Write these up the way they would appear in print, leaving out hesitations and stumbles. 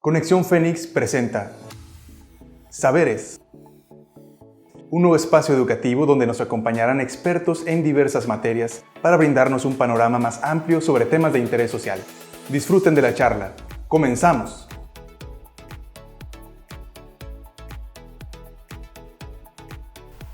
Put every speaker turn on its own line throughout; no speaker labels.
Conexión Fénix presenta Saberes, un nuevo espacio educativo donde nos acompañarán expertos en diversas materias para brindarnos un panorama más amplio sobre temas de interés social. Disfruten de la charla. ¡Comenzamos!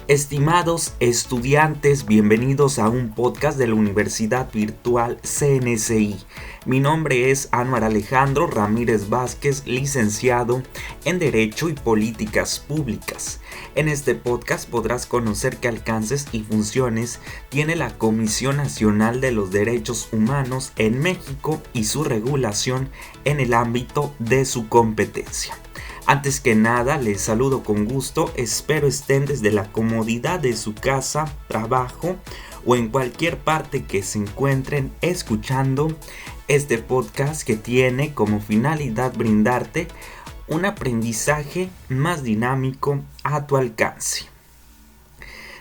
Estimados estudiantes, bienvenidos a un podcast de la Universidad Virtual CNCI. Mi nombre es Anuar Alejandro Ramírez Vázquez, licenciado en Derecho y Políticas Públicas. En este podcast podrás conocer qué alcances y funciones tiene la Comisión Nacional de los Derechos Humanos en México y su regulación en el ámbito de su competencia. Antes que nada, les saludo con gusto, espero estén desde la comodidad de su casa, trabajo o en cualquier parte que se encuentren escuchando este podcast que tiene como finalidad brindarte un aprendizaje más dinámico a tu alcance.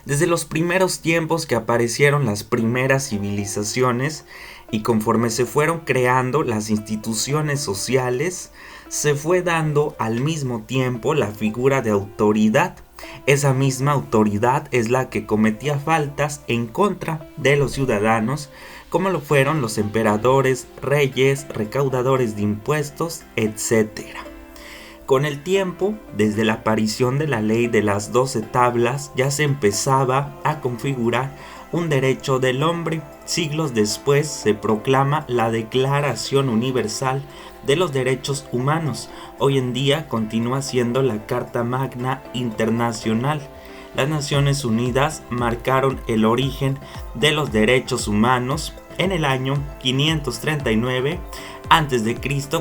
Desde los primeros tiempos que aparecieron las primeras civilizaciones y conforme se fueron creando las instituciones sociales, se fue dando al mismo tiempo la figura de autoridad. Esa misma autoridad es la que cometía faltas en contra de los ciudadanos, como lo fueron los emperadores, reyes, recaudadores de impuestos, etc. Con el tiempo, desde la aparición de la ley de las 12 tablas, ya se empezaba a configurar un derecho del hombre. Siglos después se proclama la Declaración Universal de los Derechos Humanos. Hoy en día continúa siendo la Carta Magna Internacional. Las Naciones Unidas marcaron el origen de los derechos humanos en el año 539 a.C.,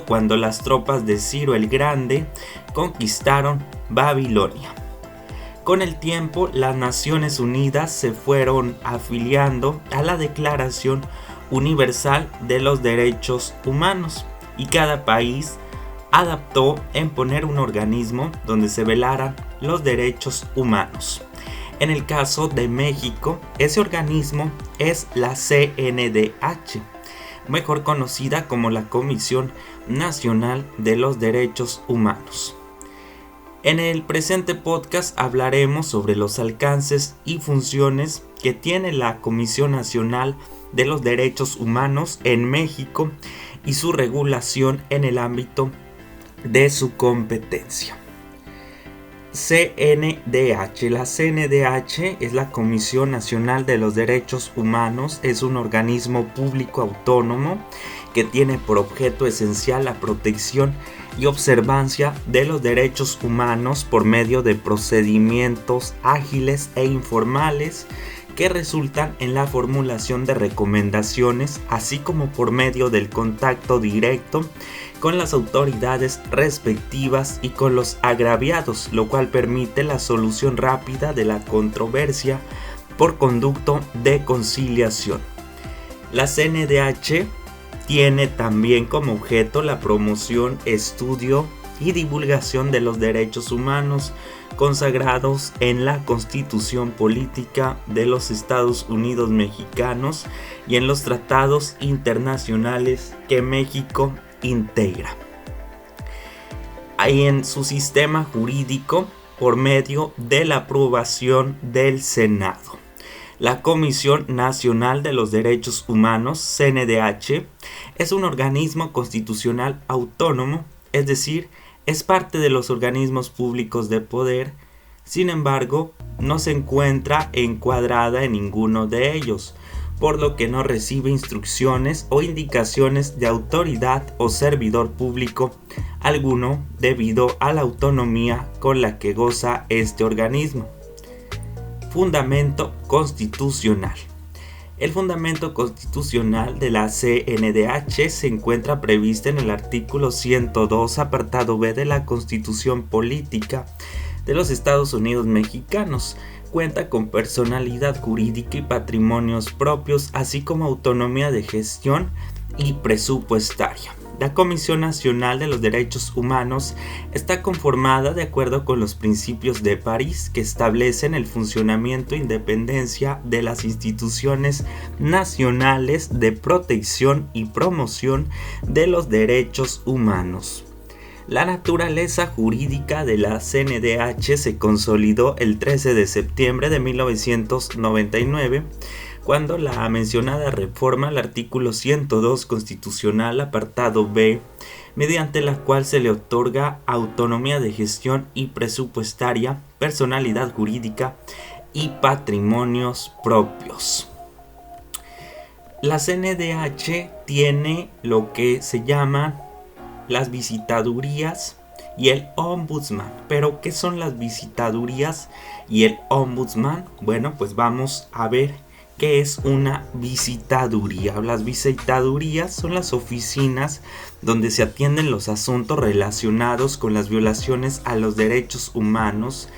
cuando las tropas de Ciro el Grande conquistaron Babilonia. Con el tiempo, las Naciones Unidas se fueron afiliando a la Declaración Universal de los Derechos Humanos y cada país adaptó en poner un organismo donde se velaran los derechos humanos. En el caso de México, ese organismo es la CNDH, mejor conocida como la Comisión Nacional de los Derechos Humanos. En el presente podcast hablaremos sobre los alcances y funciones que tiene la Comisión Nacional de los Derechos Humanos en México y su regulación en el ámbito de su competencia. CNDH. La CNDH es la Comisión Nacional de los Derechos Humanos, es un organismo público autónomo que tiene por objeto esencial la protección y observancia de los derechos humanos por medio de procedimientos ágiles e informales que resultan en la formulación de recomendaciones, así como por medio del contacto directo con las autoridades respectivas y con los agraviados, lo cual permite la solución rápida de la controversia por conducto de conciliación. La CNDH tiene también como objeto la promoción, estudio y divulgación de los derechos humanos consagrados en la Constitución Política de los Estados Unidos Mexicanos y en los tratados internacionales que México integra. Hay en su sistema jurídico por medio de la aprobación del Senado. La Comisión Nacional de los Derechos Humanos, CNDH, es un organismo constitucional autónomo, es decir, es parte de los organismos públicos de poder. Sin embargo, no se encuentra encuadrada en ninguno de ellos, por lo que no recibe instrucciones o indicaciones de autoridad o servidor público alguno debido a la autonomía con la que goza este organismo. Fundamento constitucional. El fundamento constitucional de la CNDH se encuentra previsto en el artículo 102, apartado B de la Constitución Política de los Estados Unidos Mexicanos. Cuenta con personalidad jurídica y patrimonios propios, así como autonomía de gestión y presupuestaria. La Comisión Nacional de los Derechos Humanos está conformada de acuerdo con los principios de París, que establecen el funcionamiento e independencia de las instituciones nacionales de protección y promoción de los derechos humanos. La naturaleza jurídica de la CNDH se consolidó el 13 de septiembre de 1999, cuando la mencionada reforma al artículo 102 constitucional, apartado B, mediante la cual se le otorga autonomía de gestión y presupuestaria, personalidad jurídica y patrimonios propios. La CNDH tiene lo que se llaman las visitadurías y el ombudsman. ¿Pero qué son las visitadurías y el ombudsman? Bueno, pues vamos a ver qué es una visitaduría. Las visitadurías son las oficinas donde se atienden los asuntos relacionados con las violaciones a los derechos humanos.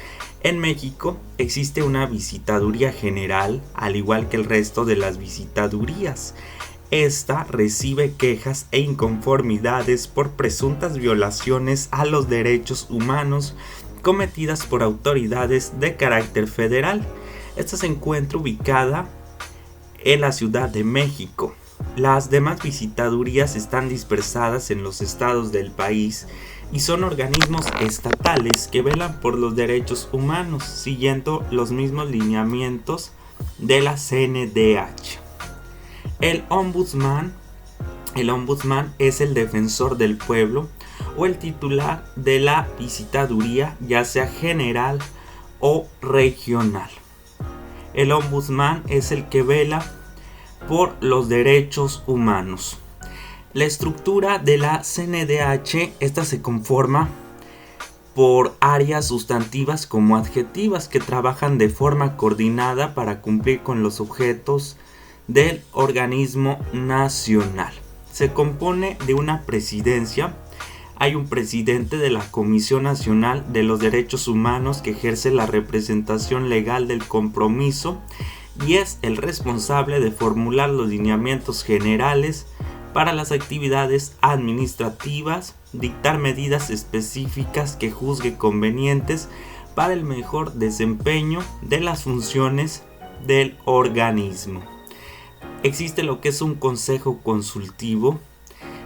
En México existe una visitaduría general, al igual que el resto de las visitadurías. Esta recibe quejas e inconformidades por presuntas violaciones a los derechos humanos cometidas por autoridades de carácter federal. Esta se encuentra ubicada en la Ciudad de México. Las demás visitadurías están dispersadas en los estados del país y son organismos estatales que velan por los derechos humanos, siguiendo los mismos lineamientos de la CNDH. El ombudsman es el defensor del pueblo o el titular de la visitaduría, ya sea general o regional. El ombudsman es el que vela por los derechos humanos. La estructura de la CNDH, esta se conforma por áreas sustantivas como adjetivas que trabajan de forma coordinada para cumplir con los objetos del organismo nacional. Se compone de una presidencia. Hay un presidente de la Comisión Nacional de los Derechos Humanos que ejerce la representación legal del compromiso y es el responsable de formular los lineamientos generales para las actividades administrativas, dictar medidas específicas que juzgue convenientes para el mejor desempeño de las funciones del organismo. Existe lo que es un consejo consultivo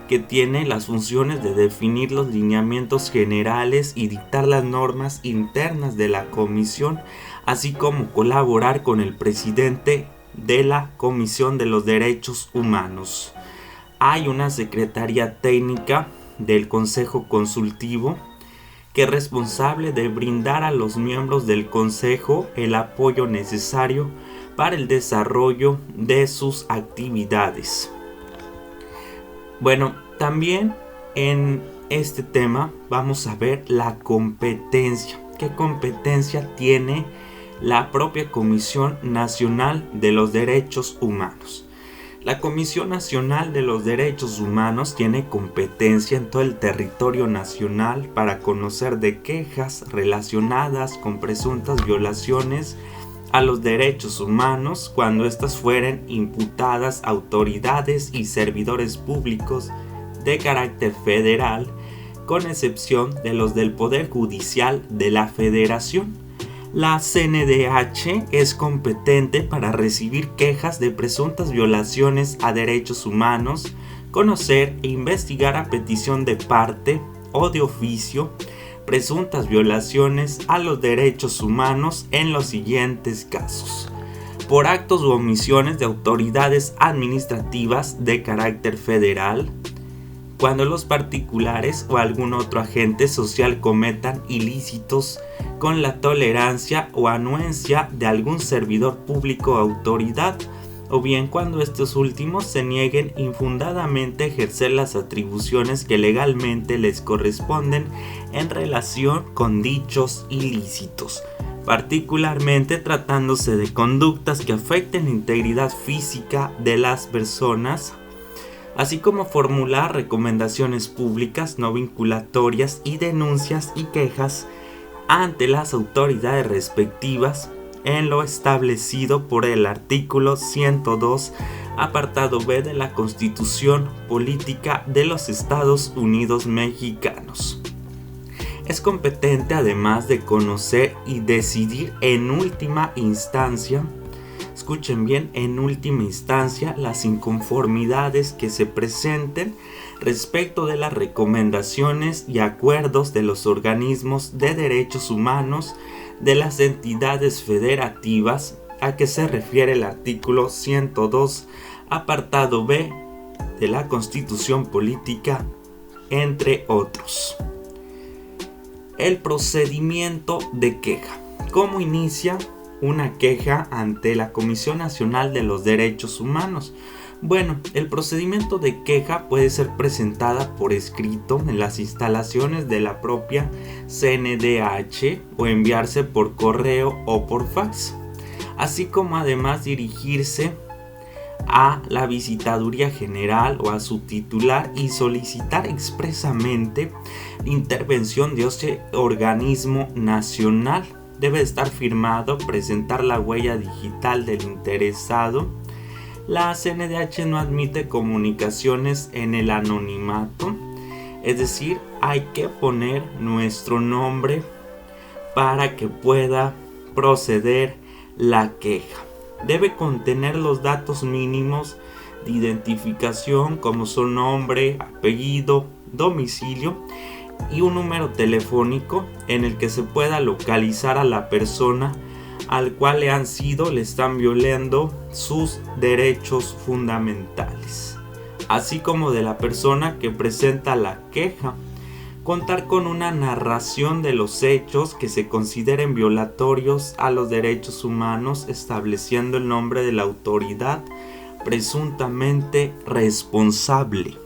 que tiene las funciones de definir los lineamientos generales y dictar las normas internas de la comisión, así como colaborar con el presidente de la Comisión de los Derechos Humanos. Hay una secretaría técnica del Consejo Consultivo que es responsable de brindar a los miembros del Consejo el apoyo necesario para el desarrollo de sus actividades. Bueno, también en este tema vamos a ver la competencia. ¿Qué competencia tiene la propia Comisión Nacional de los Derechos Humanos? La Comisión Nacional de los Derechos Humanos tiene competencia en todo el territorio nacional para conocer de quejas relacionadas con presuntas violaciones a los derechos humanos cuando éstas fueren imputadas a autoridades y servidores públicos de carácter federal, con excepción de los del Poder Judicial de la Federación. La CNDH es competente para recibir quejas de presuntas violaciones a derechos humanos, conocer e investigar a petición de parte o de oficio presuntas violaciones a los derechos humanos en los siguientes casos: por actos u omisiones de autoridades administrativas de carácter federal, cuando los particulares o algún otro agente social cometan ilícitos con la tolerancia o anuencia de algún servidor público o autoridad, o bien cuando estos últimos se nieguen infundadamente a ejercer las atribuciones que legalmente les corresponden en relación con dichos ilícitos, particularmente tratándose de conductas que afecten la integridad física de las personas, así como formular recomendaciones públicas no vinculatorias y denuncias y quejas ante las autoridades respectivas en lo establecido por el artículo 102, apartado B de la Constitución Política de los Estados Unidos Mexicanos. Es competente, además de conocer y decidir en última instancia, es escuchen bien, en última instancia las inconformidades que se presenten respecto de las recomendaciones y acuerdos de los organismos de derechos humanos de las entidades federativas a que se refiere el artículo 102, apartado B de la Constitución Política, entre otros. El procedimiento de queja. ¿Cómo inicia una queja ante la Comisión Nacional de los Derechos Humanos? Bueno, el procedimiento de queja puede ser presentada por escrito en las instalaciones de la propia CNDH o enviarse por correo o por fax, así como además dirigirse a la Visitaduría General o a su titular y solicitar expresamente la intervención de ese organismo nacional. Debe estar firmado, presentar la huella digital del interesado. La CNDH no admite comunicaciones en el anonimato, es decir, hay que poner nuestro nombre para que pueda proceder la queja. Debe contener los datos mínimos de identificación como son nombre, apellido, domicilio y un número telefónico en el que se pueda localizar a la persona al cual le están violando sus derechos fundamentales, así como de la persona que presenta la queja. Contar con una narración de los hechos que se consideren violatorios a los derechos humanos, estableciendo el nombre de la autoridad presuntamente responsable.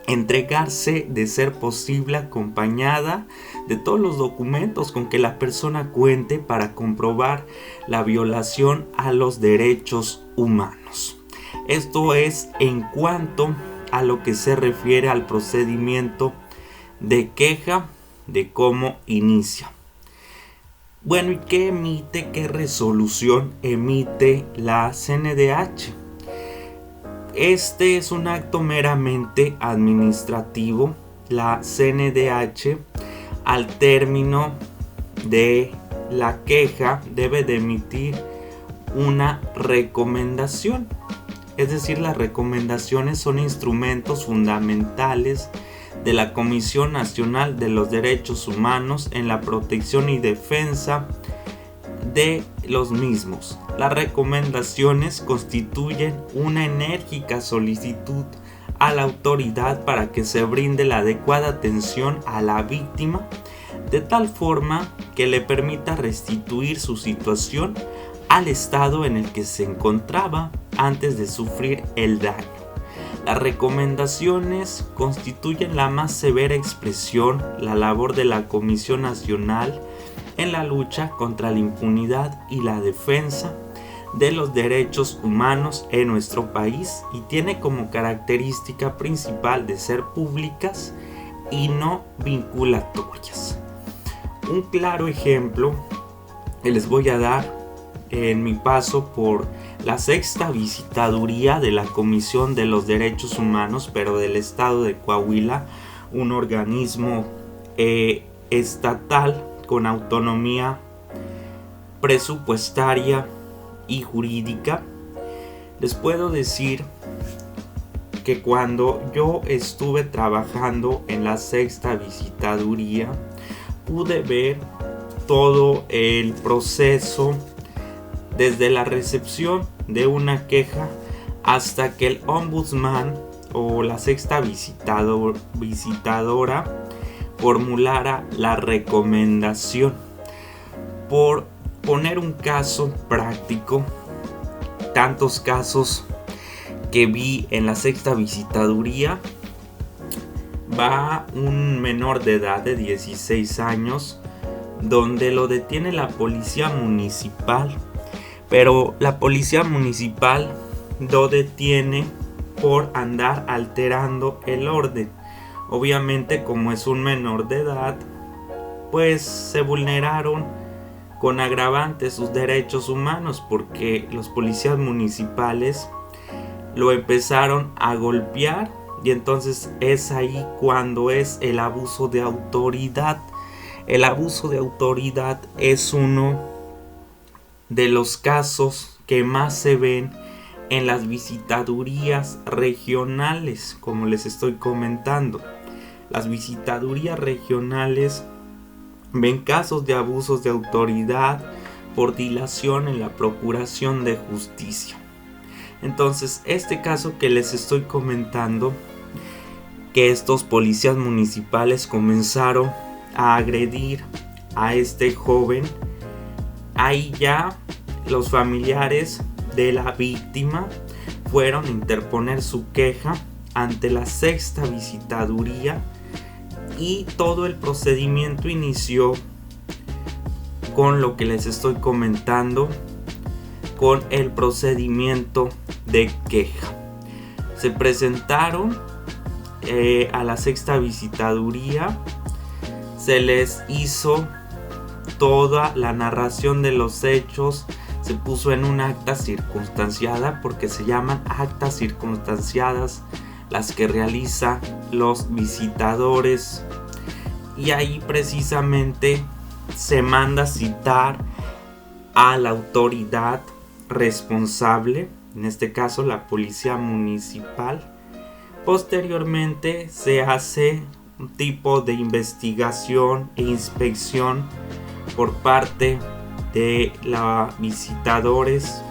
Entregarse, de ser posible, acompañada de todos los documentos con que la persona cuente para comprobar la violación a los derechos humanos. Esto es en cuanto a lo que se refiere al procedimiento de queja, de cómo inicia. Bueno, ¿y qué resolución emite la CNDH? Este es un acto meramente administrativo. La CNDH, al término de la queja, debe de emitir una recomendación. Es decir, las recomendaciones son instrumentos fundamentales de la Comisión Nacional de los Derechos Humanos en la protección y defensa de los mismos. Las recomendaciones constituyen una enérgica solicitud a la autoridad para que se brinde la adecuada atención a la víctima, de tal forma que le permita restituir su situación al estado en el que se encontraba antes de sufrir el daño. Las recomendaciones constituyen la más severa expresión la labor de la Comisión Nacional en la lucha contra la impunidad y la defensa de los derechos humanos en nuestro país, y tiene como característica principal de ser públicas y no vinculatorias. Un claro ejemplo que les voy a dar en mi paso por la sexta visitaduría de la Comisión de los Derechos Humanos, pero del estado de Coahuila, un organismo estatal con autonomía presupuestaria y jurídica. Les puedo decir que cuando yo estuve trabajando en la sexta visitaduría, pude ver todo el proceso desde la recepción de una queja hasta que el ombudsman o la sexta visitadora formulara la recomendación. Por poner un caso práctico, tantos casos que vi en la sexta visitaduría, va un menor de edad de 16 años donde lo detiene la policía municipal, pero la policía municipal lo detiene por andar alterando el orden. Obviamente, como es un menor de edad, pues se vulneraron con agravante sus derechos humanos, porque los policías municipales lo empezaron a golpear, y entonces es ahí cuando es el abuso de autoridad. El abuso de autoridad es uno de los casos que más se ven en las visitadurías regionales, como les estoy comentando. Las visitadurías regionales ven casos de abusos de autoridad por dilación en la procuración de justicia. Entonces, este caso que les estoy comentando, que estos policías municipales comenzaron a agredir a este joven, ahí ya los familiares de la víctima fueron a interponer su queja ante la 6ª visitaduría y todo el procedimiento inició con lo que les estoy comentando, con el procedimiento de queja. Se presentaron a la 6ª visitaduría, se les hizo toda la narración de los hechos, se puso en un acta circunstanciada, porque se llaman actas circunstanciadas las que realizan los visitadores, y ahí precisamente se manda citar a la autoridad responsable, en este caso la policía municipal. Posteriormente se hace un tipo de investigación e inspección por parte de los visitadores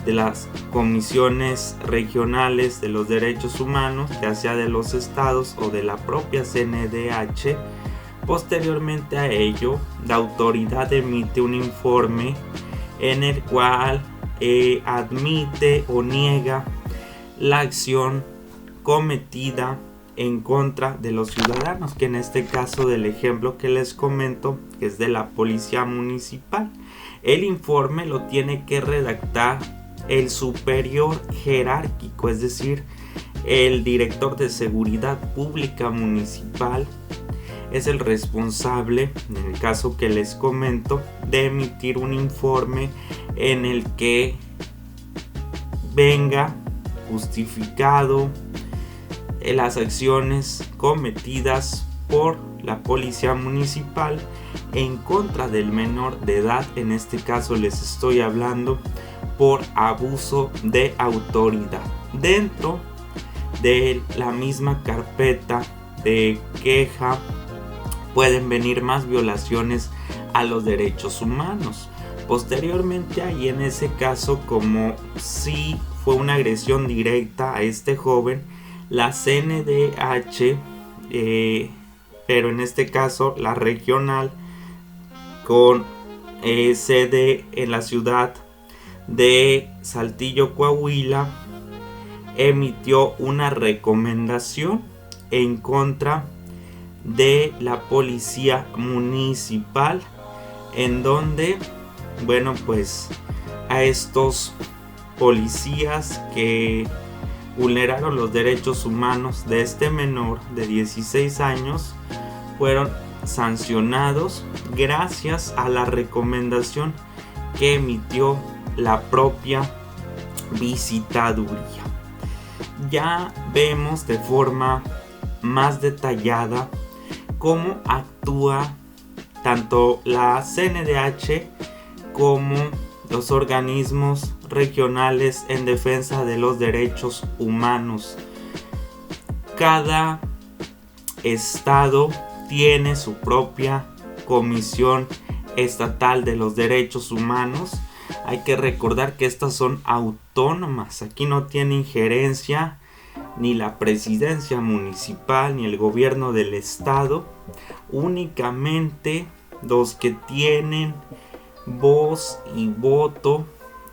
de las comisiones regionales de los derechos humanos, ya sea de los estados o de la propia CNDH. Posteriormente a ello, la autoridad emite un informe en el cual admite o niega la acción cometida en contra de los ciudadanos, que en este caso del ejemplo que les comento, que es de la policía municipal. El informe lo tiene que redactar el superior jerárquico, es decir, el director de seguridad pública municipal es el responsable, en el caso que les comento, de emitir un informe en el que venga justificado las acciones cometidas por la policía municipal en contra del menor de edad. En este caso les estoy hablando por abuso de autoridad. Dentro de la misma carpeta de queja pueden venir más violaciones a los derechos humanos. Posteriormente, ahí en ese caso, como si fue una agresión directa a este joven, la CNDH, pero en este caso la regional, con sede en la ciudad de Saltillo, Coahuila, emitió una recomendación en contra de la policía municipal, en donde, bueno, pues a estos policías que vulneraron los derechos humanos de este menor de 16 años fueron sancionados gracias a la recomendación que emitió la propia visitaduría. Ya vemos de forma más detallada cómo actúa tanto la CNDH como los organismos regionales en defensa de los derechos humanos. Cada estado tiene su propia comisión estatal de los derechos humanos. Hay que recordar que estas son autónomas. Aquí no tiene injerencia ni la presidencia municipal ni el gobierno del estado. Únicamente los que tienen voz y voto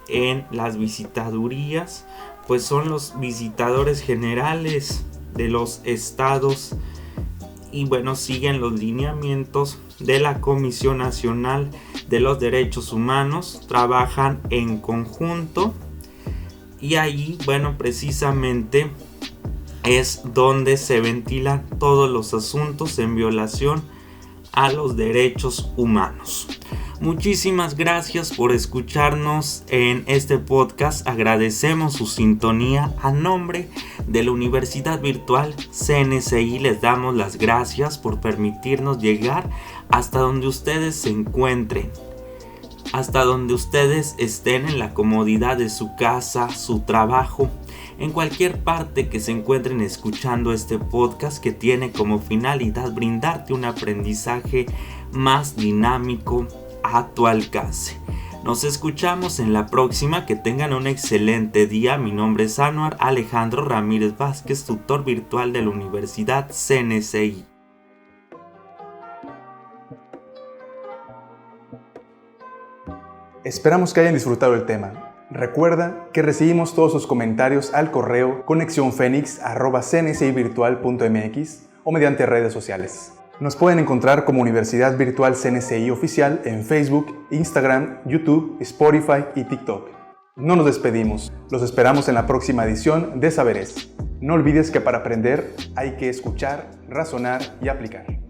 en las visitadurías pues son los visitadores generales de los estados, y bueno, siguen los lineamientos de la Comisión Nacional de los Derechos Humanos, trabajan en conjunto, y allí, bueno, precisamente es donde se ventilan todos los asuntos en violación a los derechos humanos. Muchísimas gracias por escucharnos en este podcast. Agradecemos su sintonía. A nombre de la Universidad Virtual CNCI les damos las gracias por permitirnos llegar hasta donde ustedes se encuentren. hasta donde ustedes estén, en la comodidad de su casa, su trabajo, en cualquier parte que se encuentren escuchando este podcast, que tiene como finalidad brindarte un aprendizaje más dinámico a tu alcance. Nos escuchamos en la próxima. Que tengan un excelente día. Mi nombre es Anuar Alejandro Ramírez Vázquez, tutor virtual de la Universidad CNCI.
Esperamos que hayan disfrutado el tema. Recuerda que recibimos todos sus comentarios al correo conexionfenix@cncivirtual.mx o mediante redes sociales. Nos pueden encontrar como Universidad Virtual CNCI Oficial en Facebook, Instagram, YouTube, Spotify y TikTok. No nos despedimos, los esperamos en la próxima edición de Saberes. No olvides que para aprender hay que escuchar, razonar y aplicar.